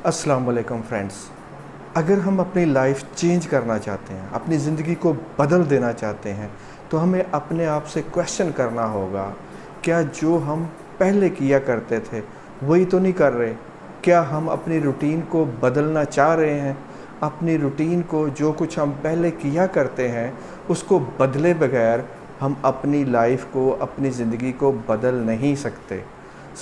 अस्सलाम वालेकुम फ्रेंड्स। अगर हम अपनी लाइफ चेंज करना चाहते हैं, अपनी ज़िंदगी को बदल देना चाहते हैं, तो हमें अपने आप से क्वेश्चन करना होगा, क्या जो हम पहले किया करते थे वही तो नहीं कर रहे? क्या हम अपनी रूटीन को बदलना चाह रहे हैं? अपनी रूटीन को, जो कुछ हम पहले किया करते हैं, उसको बदले बगैर हम अपनी लाइफ को, अपनी ज़िंदगी को बदल नहीं सकते।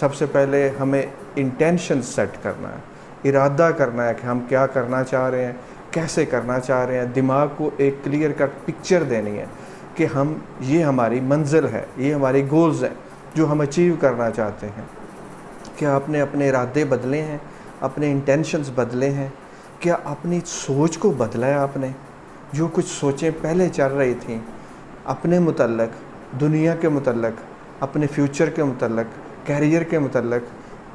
सबसे पहले हमें इंटेंशन सेट करना है, इरादा करना है कि हम क्या करना चाह रहे हैं, कैसे करना चाह रहे हैं। दिमाग को एक क्लियर कट पिक्चर देनी है कि हम, ये हमारी मंजिल है, ये हमारे गोल्स हैं जो हम अचीव करना चाहते हैं। क्या आपने अपने इरादे बदले हैं, अपने इंटेंशंस बदले हैं? क्या अपनी सोच को बदला है आपने? जो कुछ सोचें पहले चल रही थी अपने मुतल्लक, दुनिया के मुतल्लक, अपने फ्यूचर के मुतल्लक, कैरियर के मुतल्लक,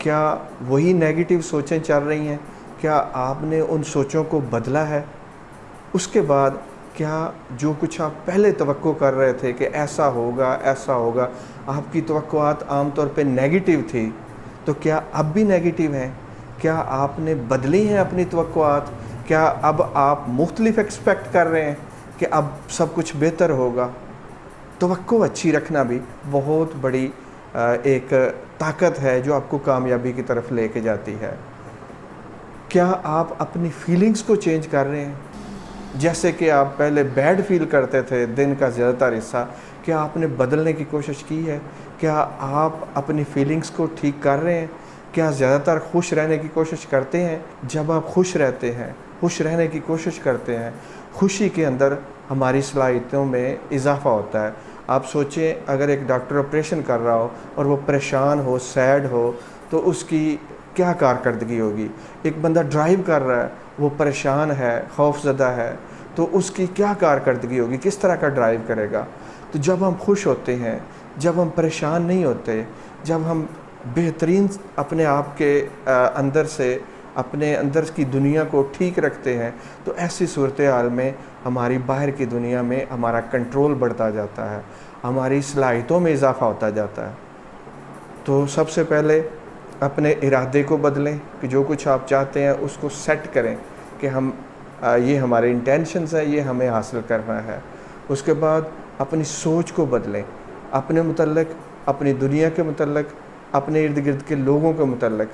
क्या वही नेगेटिव सोचें चल रही हैं? क्या आपने उन सोचों को बदला है? उसके बाद क्या जो कुछ आप पहले तवक्को कर रहे थे कि ऐसा होगा, ऐसा होगा, आपकी तवक्कुआत आमतौर पे नेगेटिव थी, तो क्या अब भी नेगेटिव हैं? क्या आपने बदली हैं अपनी तवक्कुआत? क्या अब आप मुख्तलिफ एक्सपेक्ट कर रहे हैं कि अब सब कुछ बेहतर होगा? तवक्को अच्छी रखना भी बहुत बड़ी एक ताकत है जो आपको कामयाबी की तरफ लेके जाती है। क्या आप अपनी फीलिंग्स को चेंज कर रहे हैं? जैसे कि आप पहले बैड फील करते थे दिन का ज़्यादातर हिस्सा, क्या आपने बदलने की कोशिश की है? क्या आप अपनी फीलिंग्स को ठीक कर रहे हैं? क्या ज़्यादातर खुश रहने की कोशिश करते हैं? जब आप खुश रहते हैं, खुश रहने की कोशिश करते हैं, खुशी के अंदर हमारी सलाहियतों में इजाफ़ा होता है। आप सोचें, अगर एक डॉक्टर ऑपरेशन कर रहा हो और वो परेशान हो, सैड हो, तो उसकी क्या कारकर्दगी होगी? एक बंदा ड्राइव कर रहा है, वो परेशान है, खौफज़दा है, तो उसकी क्या कारकर्दगी होगी? किस तरह का ड्राइव करेगा? तो जब हम खुश होते हैं, जब हम परेशान नहीं होते, जब हम बेहतरीन अपने आप के अंदर से, अपने अंदर की दुनिया को ठीक रखते हैं, तो ऐसी सूरत हाल में हमारी बाहर की दुनिया में हमारा कंट्रोल बढ़ता जाता है, हमारी सलाहियतों में इजाफ़ा होता जाता है। तो सबसे पहले अपने इरादे को बदलें कि जो कुछ आप चाहते हैं उसको सेट करें कि हम, ये हमारे इंटेंशंस हैं, ये हमें हासिल करना है। उसके बाद अपनी सोच को बदलें, अपने मुतल्लक, अपनी दुनिया के मुतल्लक, अपने इर्द गिर्द के लोगों के मुतल्लक।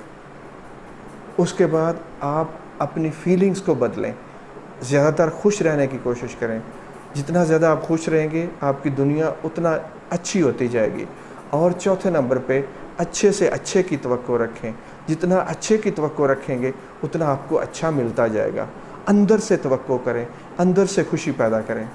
उसके बाद आप अपनी फीलिंग्स को बदलें, ज़्यादातर खुश रहने की कोशिश करें। जितना ज़्यादा आप खुश रहेंगे, आपकी दुनिया उतना अच्छी होती जाएगी। और चौथे नंबर पे अच्छे से अच्छे की तवक्को रखें। जितना अच्छे की तवक्को रखेंगे उतना आपको अच्छा मिलता जाएगा। अंदर से तवक्को करें, अंदर से खुशी पैदा करें।